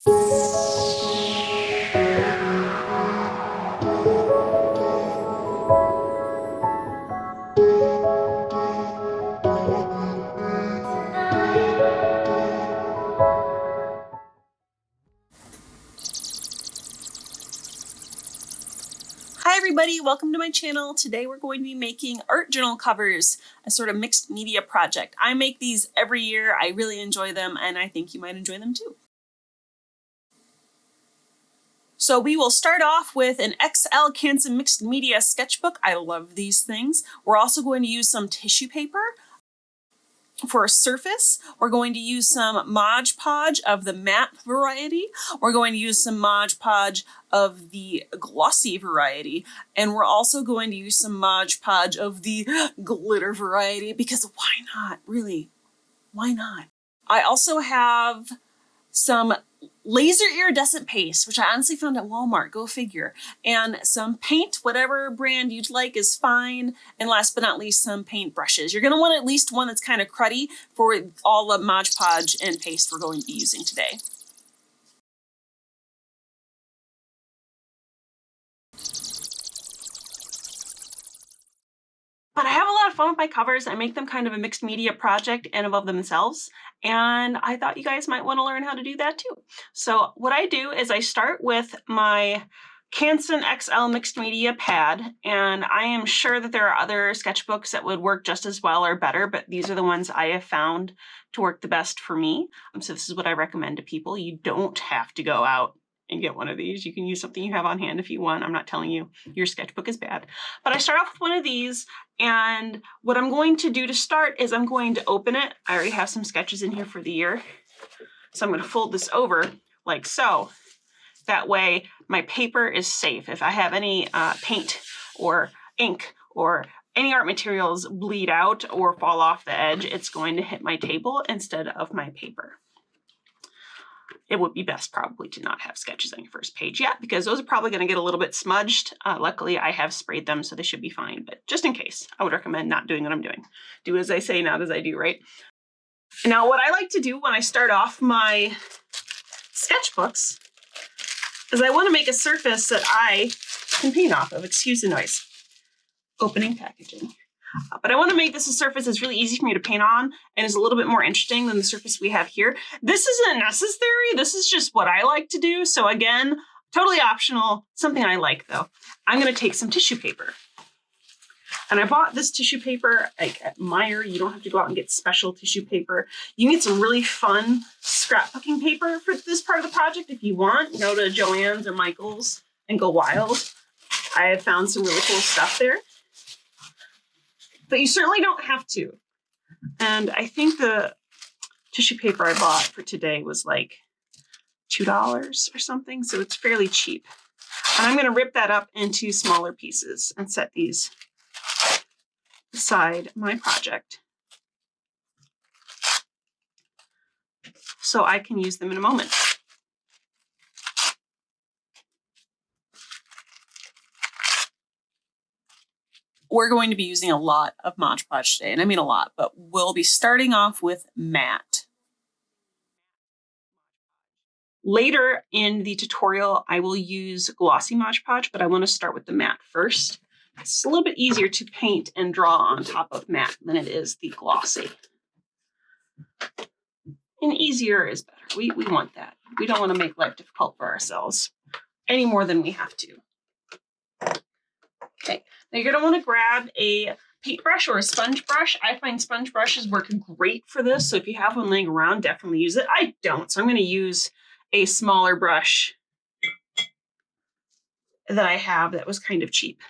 Hi everybody, welcome to my channel. Today we're going to be making art journal covers, a sort of mixed media project. I make these every year. I really enjoy them and I think you might enjoy them too. So we will start off with an XL Canson mixed media sketchbook. I love these things. We're also going to use some tissue paper. For a surface, we're going to use some Mod Podge of the matte variety. We're going to use some Mod Podge of the glossy variety. And we're also going to use some Mod Podge of the glitter variety because why not? Really, why not? I also have some laser iridescent paste, which I honestly found at Walmart, go figure, and some paint, whatever brand you'd like is fine, and last but not least, some paint brushes. You're going to want at least one that's kind of cruddy for all the Mod Podge and paste we're going to be using today. But I have a lot of fun with my covers. I make them kind of a mixed media project and above themselves. And I thought you guys might want to learn how to do that too. So what I do is I start with my Canson XL mixed media pad. And I am sure that there are other sketchbooks that would work just as well or better, but these are the ones I have found to work the best for me. So this is what I recommend to people. You don't have to go out and get one of these. You can use something you have on hand if you want. I'm not telling you your sketchbook is bad. But I start off with one of these, and what I'm going to do to start is I'm going to open it. I already have some sketches in here for the year. So I'm going to fold this over like so. That way my paper is safe. If I have any paint or ink or any art materials bleed out or fall off the edge, it's going to hit my table instead of my paper. It would be best probably to not have sketches on your first page yet because those are probably going to get a little bit smudged. Luckily, I have sprayed them, so they should be fine. But just in case, I would recommend not doing what I'm doing. Do as I say, not as I do, right? Now, what I like to do when I start off my sketchbooks is I want to make a surface that I can paint off of. Excuse the noise. Opening packaging. But I want to make this a surface that's really easy for me to paint on and is a little bit more interesting than the surface we have here. This isn't necessary. This is just what I like to do. So again, totally optional, something I like though. I'm going to take some tissue paper. And I bought this tissue paper like at Meyer. You don't have to go out and get special tissue paper. You can get some really fun scrapbooking paper for this part of the project if you want. Go to Joann's or Michael's and go wild. I have found some really cool stuff there. But you certainly don't have to. And I think the tissue paper I bought for today was like $2 or something. So it's fairly cheap. And I'm going to rip that up into smaller pieces and set these beside my project so I can use them in a moment. We're going to be using a lot of Mod Podge today, and I mean a lot, but we'll be starting off with matte. Later in the tutorial, I will use glossy Mod Podge, but I want to start with the matte first. It's a little bit easier to paint and draw on top of matte than it is the glossy. And easier is better. We want that. We don't want to make life difficult for ourselves any more than we have to. Okay. Now you're going to want to grab a paintbrush or a sponge brush. I find sponge brushes work great for this. So if you have one laying around, definitely use it. I don't. So I'm going to use a smaller brush that I have that was kind of cheap.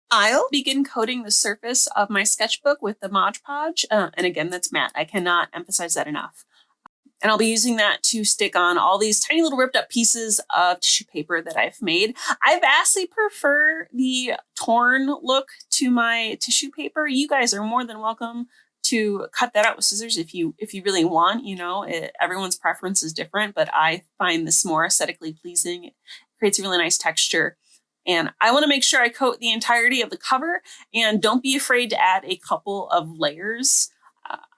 I'll begin coating the surface of my sketchbook with the Mod Podge. And again, that's matte. I cannot emphasize that enough. And I'll be using that to stick on all these tiny little ripped up pieces of tissue paper that I've made. I vastly prefer the torn look to my tissue paper. You guys are more than welcome to cut that out with scissors if you really want. You know, everyone's preference is different, but I find this more aesthetically pleasing. It creates a really nice texture. And I want to make sure I coat the entirety of the cover, and don't be afraid to add a couple of layers.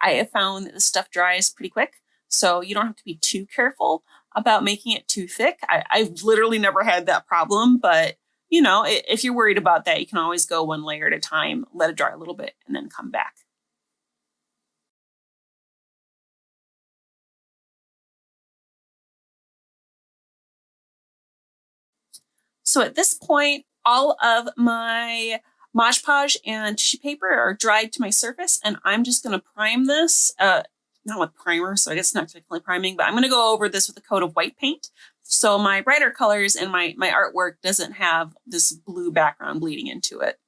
I have found that the stuff dries pretty quick, so you don't have to be too careful, about making it too thick. I've literally never had that problem, but you know, if you're worried about that, you can always go one layer at a time, let it dry a little bit, and then come back. So at this point, all of my Mod Podge and tissue paper are dried to my surface, and I'm just going to prime this, not with primer, so I guess not technically priming, but I'm going to go over this with a coat of white paint. So my brighter colors and my artwork doesn't have this blue background bleeding into it.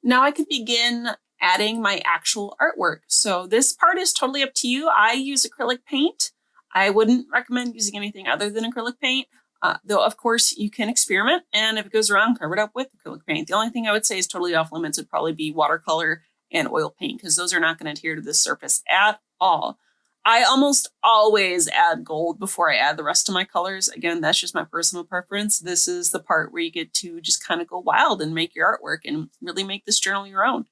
Now I can begin adding my actual artwork. So this part is totally up to you. I use acrylic paint. I wouldn't recommend using anything other than acrylic paint, though of course you can experiment, and if it goes wrong, cover it up with acrylic paint. The only thing I would say is totally off limits would probably be watercolor and oil paint, because those are not going to adhere to the surface at all. I almost always add gold before I add the rest of my colors. Again, that's just my personal preference. This is the part where you get to just kind of go wild and make your artwork and really make this journal your own.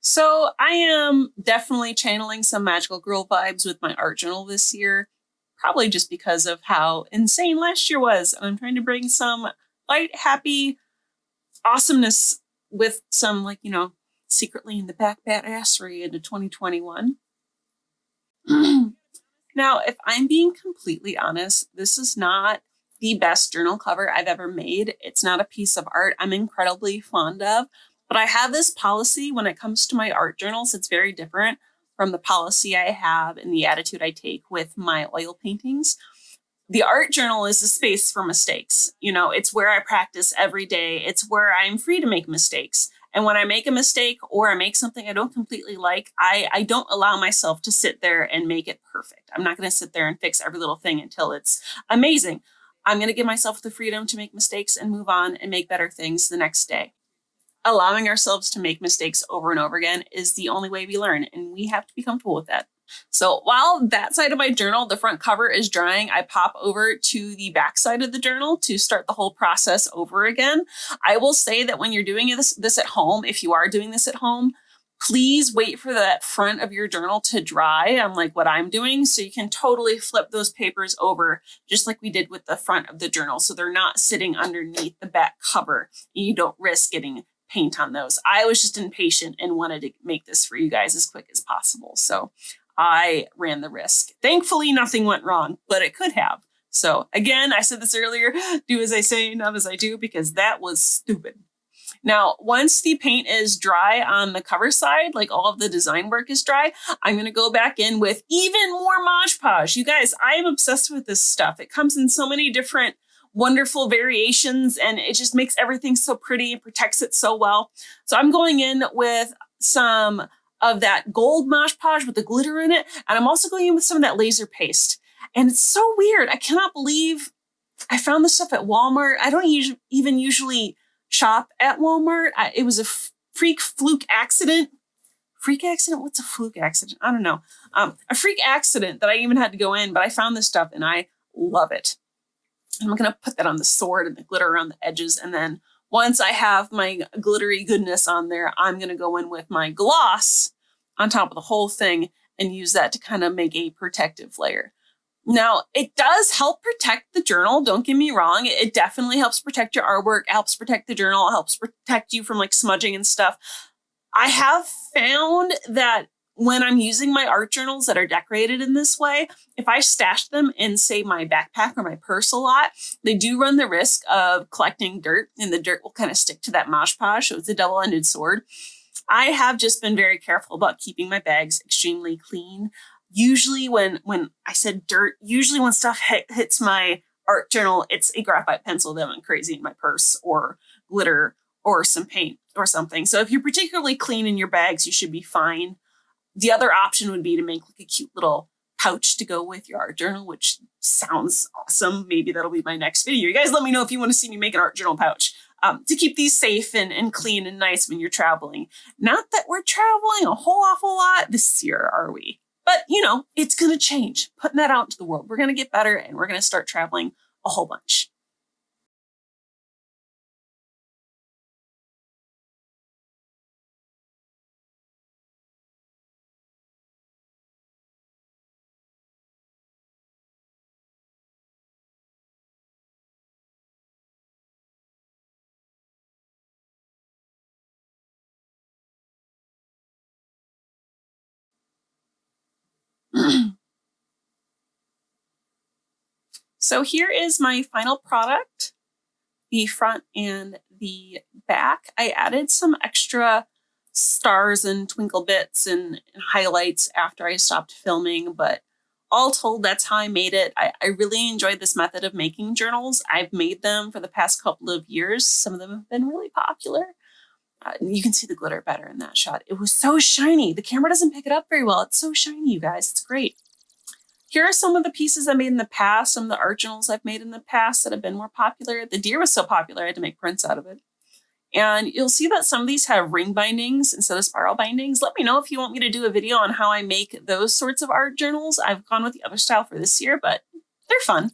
So I am definitely channeling some magical girl vibes with my art journal this year, probably just because of how insane last year was. And I'm trying to bring some light, happy awesomeness with some, like, you know, secretly in the back badassery into 2021. Now, if I'm being completely honest, this is not the best journal cover I've ever made. It's not a piece of art I'm incredibly fond of, but I have this policy when it comes to my art journals. It's very different from the policy I have and the attitude I take with my oil paintings. The art journal is a space for mistakes. You know, it's where I practice every day. It's where I'm free to make mistakes. And when I make a mistake or I make something I don't completely like, I don't allow myself to sit there and make it perfect. I'm not going to sit there and fix every little thing until it's amazing. I'm going to give myself the freedom to make mistakes and move on and make better things the next day. Allowing ourselves to make mistakes over and over again is the only way we learn, and we have to be comfortable with that. So while that side of my journal, the front cover, is drying, I pop over to the back side of the journal to start the whole process over again. I will say that when you're doing this at home, if you are doing this at home, please wait for that front of your journal to dry, unlike what I'm doing, so you can totally flip those papers over just like we did with the front of the journal, so they're not sitting underneath the back cover. You don't risk getting paint on those. I was just impatient and wanted to make this for you guys as quick as possible. So I ran the risk. Thankfully, nothing went wrong, but it could have. So again, I said this earlier, do as I say, not as I do, because that was stupid. Now, once the paint is dry on the cover side, like all of the design work is dry, I'm going to go back in with even more Mod Podge. You guys, I am obsessed with this stuff. It comes in so many different wonderful variations, and it just makes everything so pretty and protects it so well. So I'm going in with some of that gold Mod Podge with the glitter in it, and I'm also going in with some of that laser paste. And it's so weird. I cannot believe I found this stuff at Walmart. I don't even usually shop at Walmart. It was a fluke accident. Freak accident? What's a fluke accident? I don't know. A freak accident that I even had to go in, but I found this stuff and I love it. I'm going to put that on the sword and the glitter around the edges. And then once I have my glittery goodness on there, I'm going to go in with my gloss on top of the whole thing and use that to kind of make a protective layer. Now, it does help protect the journal. Don't get me wrong. It definitely helps protect your artwork, helps protect the journal, helps protect you from like smudging and stuff. I have found that when I'm using my art journals that are decorated in this way, if I stash them in, say, my backpack or my purse a lot, they do run the risk of collecting dirt, and the dirt will kind of stick to that Mod Podge, so it's a double-ended sword. I have just been very careful about keeping my bags extremely clean. Usually when I said dirt, usually when stuff hits my art journal, it's a graphite pencil that went crazy in my purse, or glitter, or some paint or something. So if you're particularly clean in your bags, you should be fine. The other option would be to make like a cute little pouch to go with your art journal, which sounds awesome. Maybe that'll be my next video. You guys let me know if you want to see me make an art journal pouch to keep these safe and clean and nice when you're traveling. Not that we're traveling a whole awful lot this year, are we? But, you know, it's going to change. Putting that out into the world. We're going to get better and we're going to start traveling a whole bunch. So here is my final product, the front and the back. I added some extra stars and twinkle bits and highlights after I stopped filming, but all told, that's how I made it. I really enjoyed this method of making journals. I've made them for the past couple of years. Some of them have been really popular. You can see the glitter better in that shot. It was so shiny. The camera doesn't pick it up very well. It's so shiny, you guys. It's great. Here are some of the pieces I made in the past, some of the art journals I've made in the past that have been more popular. The deer was so popular, I had to make prints out of it. And you'll see that some of these have ring bindings instead of spiral bindings. Let me know if you want me to do a video on how I make those sorts of art journals. I've gone with the other style for this year, but they're fun.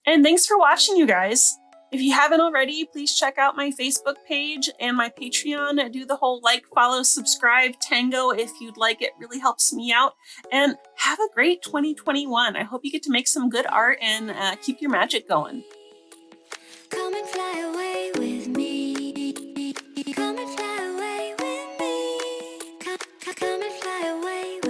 And thanks for watching, you guys. If you haven't already, please check out my Facebook page and my Patreon. Do the whole like, follow, subscribe tango if you'd like. It really helps me out. And have a great 2021. I hope you get to make some good art and keep your magic going. Come and fly away with me. Come and fly away with me. Come and fly away with me.